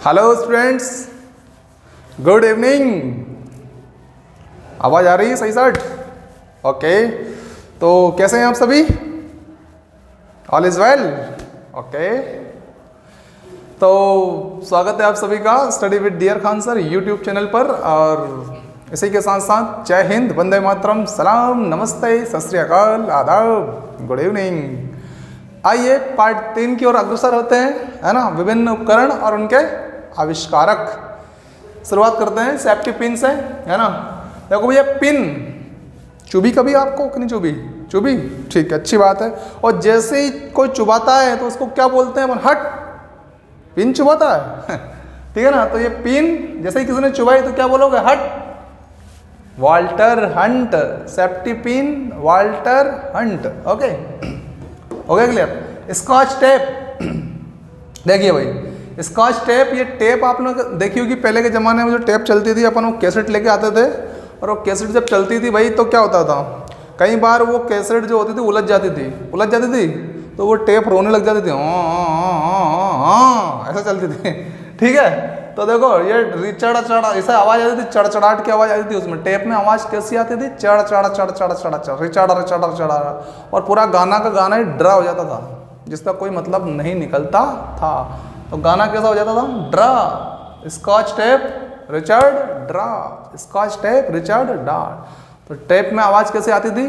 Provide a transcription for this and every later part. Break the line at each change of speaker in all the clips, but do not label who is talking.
Hello students, good evening. आवाज़ आ रही है सही साठ? ओके, तो कैसे हैं आप सभी? All is well? ओके, तो स्वागत है आप सभी का study with dear Khan sir YouTube channel पर। और इसी के साथ साथ जय हिंद, वंदे मातरम, सलाम, नमस्ते, सत श्री अकाल, आदाब, गुड इवनिंग। आइए पार्ट 3 की ओर अग्रसर होते हैं, है ना। विभिन्न उपकरण और उनके आविष्कारक। शुरुआत करते हैं सेफ्टी पिन से, है ना। देखो भैया, पिन चुभी कभी आपको कि नहीं चुभी? चुभी, ठीक है, अच्छी बात है। और जैसे ही कोई चुभाता है तो उसको क्या बोलते हैं अपन? हट, पिन चुभाता है ठीक है ना। तो ये पिन जैसे ही किसी ने चुभाई तो क्या बोलोगे? हट। Walter Hunt, safety pin Walter Hunt. Okay, हो गया क्लियर? स्कॉच टेप देखिए भाई, स्कॉच टेप, ये टेप आप लोग देखी होगी। पहले के ज़माने में जो टेप चलती थी, अपन वो कैसेट लेके आते थे, और वो कैसेट जब चलती थी भाई तो क्या होता था, कई बार वो कैसेट जो होती थी उलझ जाती थी, तो वो टेप रोने लग जाती थी, ऐसा चलती थी ठीक है। तो देखो ये रिचड़ चढ़ा, ऐसा आवाज़ आती थी, चढ़चढ़ाहट की आवाज़ आती थी उसमें। टेप में आवाज़ कैसी आती थी? चढ़ चढ़ चढ़ चढ़ चढ़ चढ़, रिचड़ चढ़ा, और पूरा गाना का गाना ही ड्रा हो जाता था, जिसका कोई मतलब नहीं निकलता था। तो गाना कैसा हो जाता था? Drew, scotch tape Richard Drew, scotch tape Richard Drew. तो टेप में आवाज़ कैसे आती थी?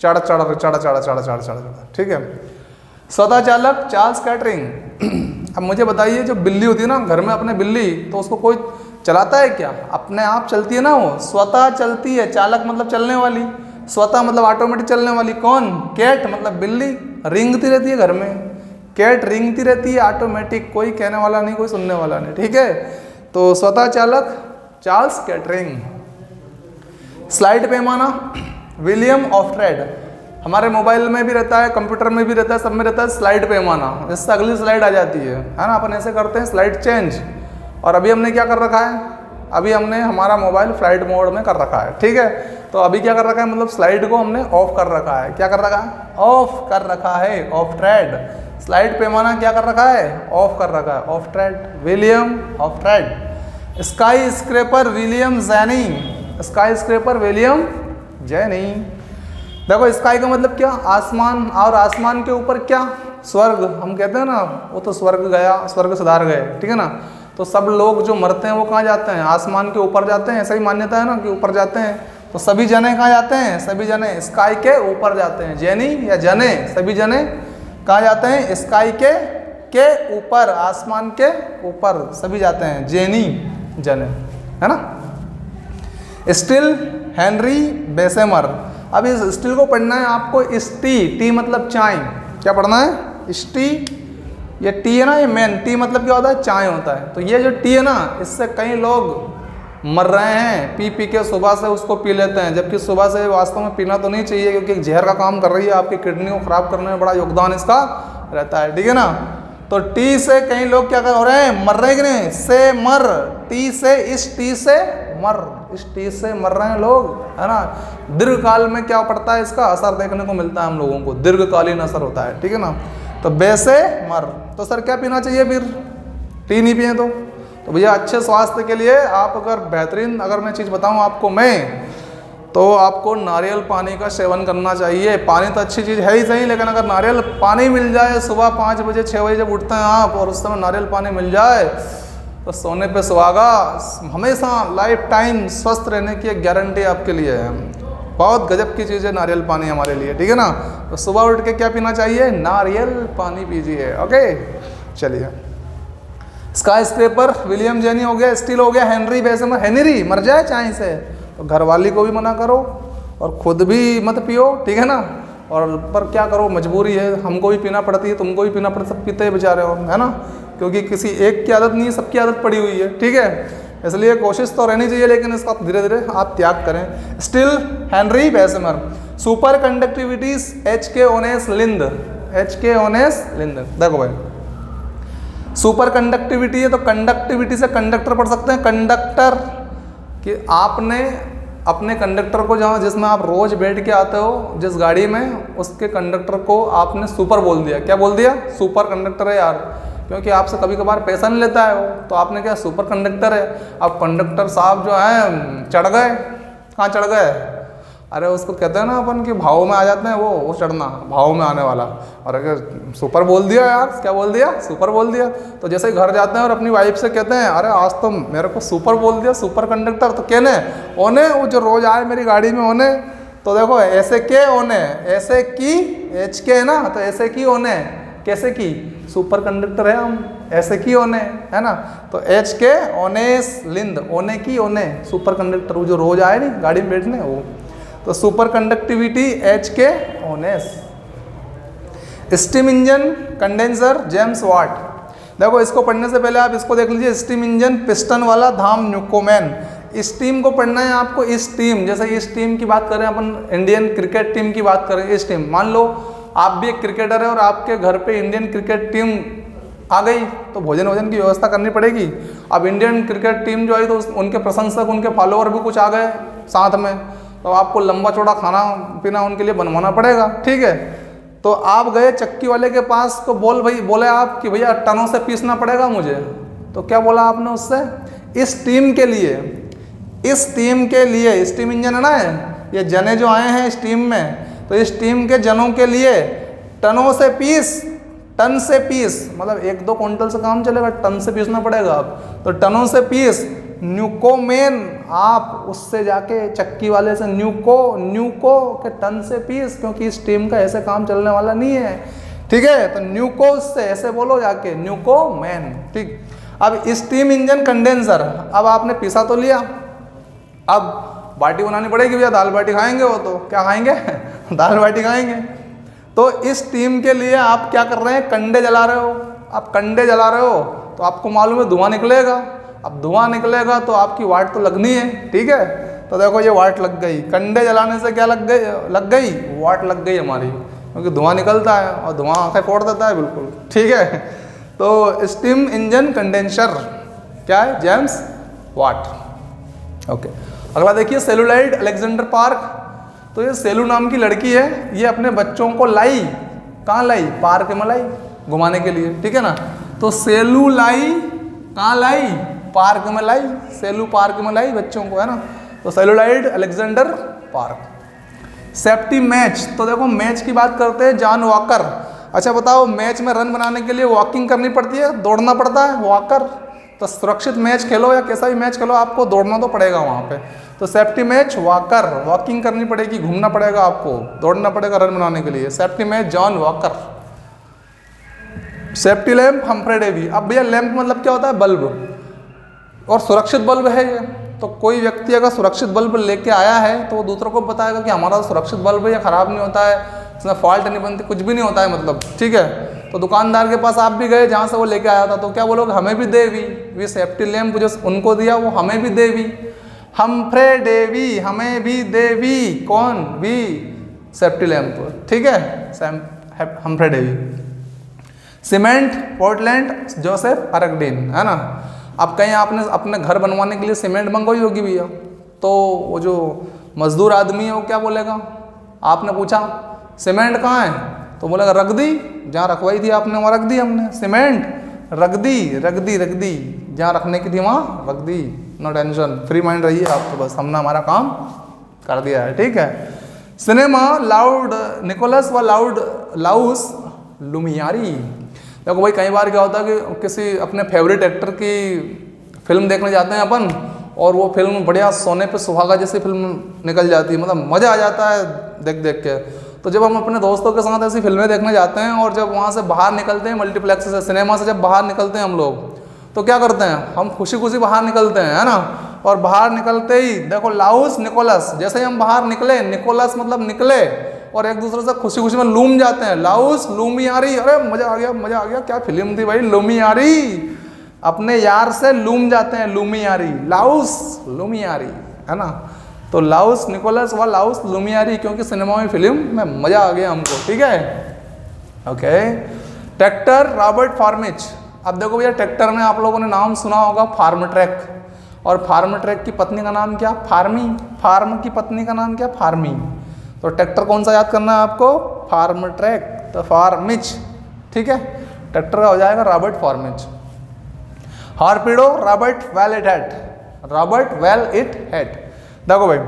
चढ़ चढ़ चढ़ चढ़ चढ़ चढ़ चढ़, ठीक है। स्वतः चालक चार्ल्स कैटरिंग। अब मुझे बताइए, जो बिल्ली होती है ना घर में, अपने बिल्ली, तो उसको कोई चलाता है क्या? अपने आप चलती है ना, वो स्वतः चलती है। चालक मतलब चलने वाली, स्वतः मतलब ऑटोमेटिक चलने वाली। कौन? कैट मतलब बिल्ली, रेंगती रहती है घर में। कैट रेंगती रहती है ऑटोमेटिक, कोई कहने वाला नहीं, कोई सुनने वाला नहीं, ठीक है। तो स्वतः चालक चार्ल्स कैटरिंग। स्लाइड पैमाना विलियम ऑफ्ट्रेड। हमारे मोबाइल में भी रहता है, कंप्यूटर में भी रहता है, सब में रहता है स्लाइड पैमाना। इससे अगली स्लाइड आ जाती है ना। अपन ऐसे करते हैं स्लाइड चेंज। और अभी हमने क्या कर रखा है? अभी हमने हमारा मोबाइल फ्लाइट मोड में कर रखा है, ठीक है। तो अभी क्या कर रखा है, मतलब स्लाइड को हमने ऑफ कर रखा है। क्या कर रखा है? ऑफ कर रखा है। ऑफ्ट्रेड, स्लाइड पैमाना क्या कर रखा है? ऑफ कर रखा है। Oughtred, William Oughtred. Skyscraper William Jenney, skyscraper William Jenney. देखो, स्काई का मतलब क्या? आसमान, और आसमान के ऊपर क्या? स्वर्ग। हम कहते हैं ना, वो तो स्वर्ग गया, स्वर्ग सुधार गए, ठीक है ना। तो सब लोग जो मरते हैं वो कहाँ जाते हैं? आसमान के ऊपर जाते हैं, ऐसा ही मान्यता है ना कि ऊपर जाते हैं। तो सभी जने कहाँ जाते हैं? सभी जने स्काई के ऊपर जाते हैं। जैनी या जने, सभी जने कहाँ जाते हैं? स्काई के ऊपर, आसमान के ऊपर सभी जाते हैं, जैनी जने, है ना। Still Henry Bessemer. अब इस स्टिल को पढ़ना है आपको। स्टी, टी मतलब चाय। क्या पढ़ना है? स्टी, ये टी है ना, ये मेन टी मतलब क्या होता है? चाय होता है। तो ये जो टी है ना, इससे कई लोग मर रहे हैं, पी पी के सुबह से उसको पी लेते हैं, जबकि सुबह से वास्तव में पीना तो नहीं चाहिए, क्योंकि एक जहर का काम कर रही है, आपकी किडनी को खराब करने में बड़ा योगदान इसका रहता है, ठीक है ना। तो टी से कई लोग क्या कर रहे हैं? मर रहे हैं कि नहीं? से मर, टी से, इस टी से मर, इस टी से मर रहे हैं लोग, है ना। दीर्घकाल में क्या पड़ता है? इसका असर देखने को मिलता है हम लोगों को, दीर्घकालीन असर होता है, ठीक है ना। तो बे से मर, तो सर क्या पीना चाहिए फिर? टी नहीं पिए तो भैया अच्छे स्वास्थ्य के लिए आप अगर बेहतरीन, अगर मैं चीज़ बताऊं आपको मैं, तो आपको नारियल पानी का सेवन करना चाहिए। पानी तो अच्छी चीज़ है ही सही, लेकिन अगर नारियल पानी मिल जाए सुबह 5 बजे 6 बजे जब उठते हैं आप, और उस समय नारियल पानी मिल जाए, तो सोने पे सुहागा, हमेशा लाइफ टाइम स्वस्थ रहने की एक गारंटी आपके लिए है। बहुत गजब की चीज़ है नारियल पानी हमारे लिए, ठीक है ना। तो सुबह उठ के क्या पीना चाहिए? नारियल पानी पीजिए, ओके। चलिए, स्काई स्क्रैपर विलियम जैनी हो गया, स्टील हो गया, हेनरी बेसेमर। हेनरी मर जाए चाय से तो घर वाली को भी मना करो और खुद भी मत पियो, ठीक है ना। और पर क्या करो, मजबूरी है, हमको भी पीना पड़ती है, तुमको भी पीना पड़ता, सब पीते हैं बेचारे हो, है ना। क्योंकि किसी एक की आदत नहीं है, सबकी आदत पड़ी हुई है, ठीक है। इसलिए कोशिश तो रहनी चाहिए, लेकिन इसका धीरे धीरे आप त्याग करें। Steel Henry Bessemer. Superconductivities H K. Onnes लिंद, एच.के. ओनेस लिंद। देखो भाई, सुपर कंडक्टिविटी है तो कंडक्टिविटी से कंडक्टर पढ़ सकते हैं। कंडक्टर कि आपने अपने कंडक्टर को, जहाँ जिसमें आप रोज बैठ के आते हो, जिस गाड़ी में, उसके कंडक्टर को आपने सुपर बोल दिया। क्या बोल दिया? सुपर कंडक्टर है यार, क्योंकि आपसे कभी कभार पैसा नहीं लेता है वो, तो आपने क्या सुपर कंडक्टर है। अब कंडक्टर साहब जो हैं चढ़ गए, कहाँ चढ़ गए, अरे उसको कहते हैं ना अपन कि भाव में आ जाते हैं, वो चढ़ना, भाव में आने वाला। और अगर सुपर बोल दिया यार, क्या बोल दिया, सुपर बोल दिया, तो जैसे ही घर जाते हैं और अपनी वाइफ से कहते हैं अरे आज तो मेरे को सुपर बोल दिया, सुपर कंडक्टर, तो कहने ओने वो जो रोज आए मेरी गाड़ी में ओने, तो देखो ऐसे के ओने, ऐसे की एच के है ना, तो ऐसे की ओने, कैसे की, सुपर कंडक्टर है हम, ऐसे की ओने है ना, तो एच के ओनेस लिंद, ओने की ओने, सुपर कंडक्टर, वो जो रोज आए नहीं गाड़ी में बैठने वो, तो super conductivity H K Onnes. Steam engine condenser James Watt, देखो इसको पढ़ने से पहले आप इसको देख लीजिए, स्टीम इंजन पिस्टन वाला धाम न्यूकोमैन। स्टीम को पढ़ना है आपको, इस टीम, जैसे इस टीम की बात करें अपन, इंडियन क्रिकेट टीम की बात करें, इस टीम, मान लो आप भी एक क्रिकेटर है और आपके घर पे इंडियन क्रिकेट टीम आ गई, तो भोजन वोजन की व्यवस्था करनी पड़ेगी। अब इंडियन क्रिकेट टीम जो आई तो उनके प्रशंसक, उनके फॉलोअर भी कुछ आ गए साथ में, तो आपको लंबा चौड़ा खाना पीना उनके लिए बनवाना पड़ेगा, ठीक है। तो आप गए चक्की वाले के पास, तो बोले आप कि भैया टनों से पीसना पड़ेगा मुझे, तो क्या बोला आपने उससे, इस टीम के लिए, इस टीम के लिए, स्टीम इंजन है ना, ये जने जो आए हैं इस टीम में, तो इस टीम के जनों के लिए टनों से पीस, टन से पीस, मतलब 1-2 क्विंटल से काम चलेगा, टन से पीसना पड़ेगा आप, तो टनों से पीस न्यूकोमेन, आप उससे जाके चक्की वाले से न्यूको के टन से पीस, क्योंकि इस टीम का ऐसे काम चलने वाला नहीं है, ठीक है। तो न्यूको से ऐसे बोलो जाके, न्यूकोमेन, ठीक। अब स्टीम इंजन कंडेंसर, अब आपने पीसा तो लिया, अब बाटी बनानी पड़ेगी भैया, दाल बाटी खाएंगे, वो तो क्या खाएंगे दाल बाटी खाएंगे। तो इस टीम के लिए आप क्या कर रहे हैं, कंडे जला रहे हो, आप कंडे जला रहे हो तो आपको मालूम है धुआं निकलेगा, अब धुआं निकलेगा तो आपकी वाट तो लगनी है, ठीक है। तो देखो ये वाट लग गई, कंडे जलाने से क्या लग गई, वाट लग गई हमारी, क्योंकि धुआं निकलता है और धुआं आंखें फोड़ देता है, बिल्कुल ठीक है। तो स्टीम इंजन कंडेंसर क्या है, जेम्स वाट, ओके। अगला देखिए सेलुलाइड अलेक्जेंडर पार्क, तो ये सेलू नाम की लड़की है, ये अपने बच्चों को लाई, कहाँ लाई, पार्क में लाई घुमाने के लिए, ठीक है ना। तो सेलू लाई, कहाँ लाई, पार्क में लाई, सेलू पार्क में लाई बच्चों को, है ना। तो सेलुलाइड अलेक्जेंडर पार्क। सेफ्टी मैच, तो देखो मैच की बात करते हैं, जॉन वॉकर। अच्छा बताओ, मैच में रन बनाने के लिए वॉकिंग करनी पड़ती है, दौड़ना पड़ता है, वॉकर। तो सुरक्षित मैच खेलो या कैसा भी मैच खेलो, आपको दौड़ना तो पड़ेगा वहाँ पे। तो सेफ्टी मैच वॉकर, वॉकिंग करनी पड़ेगी, घूमना पड़ेगा आपको, दौड़ना पड़ेगा रन बनाने के लिए। Safety match John Walker. Safety lamp Humphry Davy. अब भैया लैंप मतलब क्या होता है, बल्ब, और सुरक्षित बल्ब है ये। तो कोई व्यक्ति अगर सुरक्षित बल्ब लेके आया है तो वो दूसरों को बताएगा कि हमारा सुरक्षित बल्ब है, या खराब नहीं होता है, इसमें फॉल्ट नहीं बनती, कुछ भी नहीं होता है, मतलब ठीक है। तो दुकानदार के पास आप भी गए जहाँ से वो लेके आया था, तो क्या बोलोगे, हमें भी देवी, वी सेफ्टी लैंप जो उनको दिया वो हमें भी देवी, हम्फ्रे डेवी, हमें भी देवी, कौन, वी सेफ्टी लैंप, ठीक है, Humphry Davy. Cement Portland Joseph अरगडीन, है ना। अब कहीं आपने अपने घर बनवाने के लिए सीमेंट मंगवाई होगी भैया, तो वो जो मजदूर आदमी है वो क्या बोलेगा, आपने पूछा सीमेंट कहाँ है, तो बोलेगा रख दी, जहाँ रखवाई थी आपने वहाँ रख दी हमने, सीमेंट रख दी, जहाँ रखने की थी वहाँ रख दी, नो टेंशन, फ्री माइंड रहिए आप, तो बस हमने हमारा काम कर दिया है, ठीक है। सिनेमा लाउड निकोलस व लाउस लुमियारी। देखो भाई, कई बार क्या होता है कि किसी अपने फेवरेट एक्टर की फिल्म देखने जाते हैं अपन, और वो फिल्म बढ़िया सोने पे सुहागा जैसी फिल्म निकल जाती है, मतलब मज़ा आ जाता है देख के। तो जब हम अपने दोस्तों के साथ ऐसी फिल्में देखने जाते हैं और जब वहाँ से बाहर निकलते हैं, मल्टीप्लेक्स से, सिनेमा से जब बाहर निकलते हैं हम लोग, तो क्या करते हैं, हम खुशी खुशी बाहर निकलते हैं, है ना। और बाहर निकलते ही देखो लाउस निकोलस, जैसे ही हम बाहर निकले, निकोलस मतलब निकले, और एक दूसरे से खुशी खुशी में लूम जाते हैं, लाउस लूमियारी, अरे मजा आ गया, क्या फिल्म थी भाई, लूमियारी, अपने यार से लूम जाते हैं, लूमियारी, लाउस लूमियारी, है ना। तो लाउस निकोलस व लाउस लूमियारी, क्योंकि सिनेमा में फिल्म में मजा आ गया हमको, ठीक है, ओके। Tractor Robert फार्मिच। अब देखो भैया, ट्रैक्टर में आप लोगों ने नाम सुना होगा फार्म ट्रैक, और फार्म ट्रैक की पत्नी का नाम क्या, फार्मी, फार्म की पत्नी का नाम क्या, फार्मी। तो ट्रैक्टर कौन सा याद करना है आपको, फार्म ट्रैक, तो फार्मिच, ठीक है। ट्रैक्टर का हो जाएगा रॉबर्ट फॉर्मेज। हार्पिडो रॉबर्ट वेल इट हैड, रॉबर्ट वेल इट हैड। देखो भाई,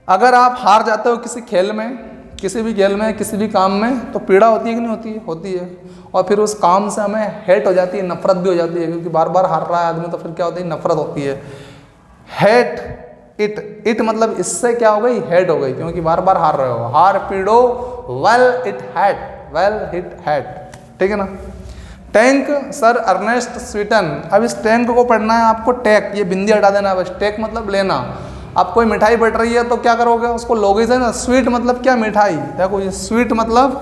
अगर आप हार जाते हो किसी खेल में, किसी भी खेल में, किसी भी काम में, तो पीड़ा होती है कि नहीं होती है? होती है। और फिर उस काम से हमें हेट हो जाती है, नफरत भी हो जाती है, क्योंकि बार बार हार रहा है आदमी, तो फिर क्या होती है? नफरत होती है। हेट इट मतलब इससे क्या हो गई? हेट हो गई, क्योंकि बार बार हार रहे हो। हार पीड़ो वेल इट हैड, वेल इट हैड, ठीक है ना। Tank sir Ernest Swinton. अब इस टैंक को पढ़ना है आपको, टैक, ये बिंदी हटा देना है बस। टैक मतलब लेना। अब कोई मिठाई बट रही है तो क्या करोगे? उसको लोगे से ना। स्वीट मतलब क्या? मिठाई। देखो ये स्वीट मतलब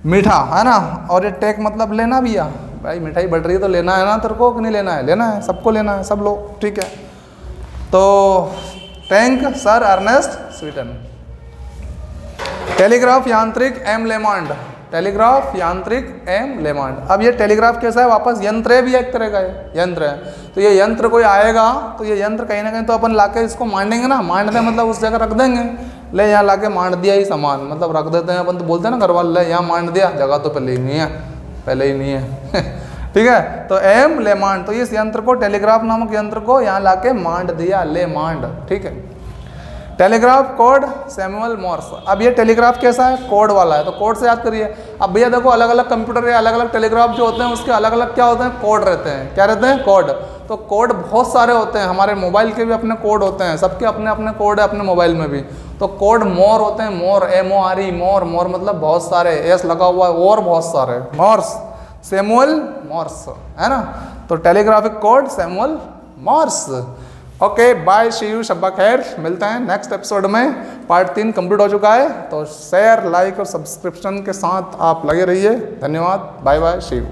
मीठा है ना, और ये टैक मतलब लेना भी है। भाई मिठाई बट रही है तो लेना है ना तेरे को, कि नहीं लेना है? लेना है, सबको लेना है, सब लोग, ठीक है। तो टैंक सर अर्नेस्ट स्वीटन। टेलीग्राफ यांत्रिक एम लेमांड, टेलीग्राफ यांत्रिक एम लेमांड। अब ये टेलीग्राफ कैसा है? वापस यंत्र है भी, एक तरह का यंत्र है। तो ये यंत्र कोई आएगा तो ये यंत्र कहीं ना कहीं तो अपन लाके इसको मांडेंगे ना। मांड दें मतलब उस जगह रख देंगे। ले यहाँ लाके मांड दिया ही सामान, मतलब रख देते हैं अपन, तो बोलते हैं ना घर वाले, यहाँ मांड दिया, जगह तो पहले ही नहीं है, पहले ही नहीं है ठीक है। तो एम लेमांड, तो इस यंत्र को, टेलीग्राफ नामक यंत्र को यहाँ लाके मांड दिया, ले मांड, ठीक है। Telegraph code Samuel Moore's. अब ये टेलीग्राफ कैसा है? कोड वाला है, तो कोड से याद करिए। अब भैया देखो, अलग अलग कंप्यूटर या अलग अलग टेलीग्राफ जो होते हैं उसके अलग अलग क्या होते हैं? कोड रहते हैं। क्या रहते हैं? कोड। तो कोड बहुत सारे होते हैं, हमारे मोबाइल के भी अपने कोड होते हैं, सबके अपने अपने कोड है अपने मोबाइल में भी। तो कोड मोर होते हैं, मोर, MORE, मोर। मोर मतलब बहुत सारे, एस लगा हुआ है, और बहुत सारे, मॉर्स, सैमुअल मॉर्स, है ना। तो telegraphic code Samuel Morse. Okay bye, see you, शब्बा खैर। मिलते हैं नेक्स्ट एपिसोड में। पार्ट 3 कंप्लीट हो चुका है, तो शेयर, लाइक और सब्सक्रिप्शन के साथ आप लगे रहिए। धन्यवाद, बाय बाय, सी यू।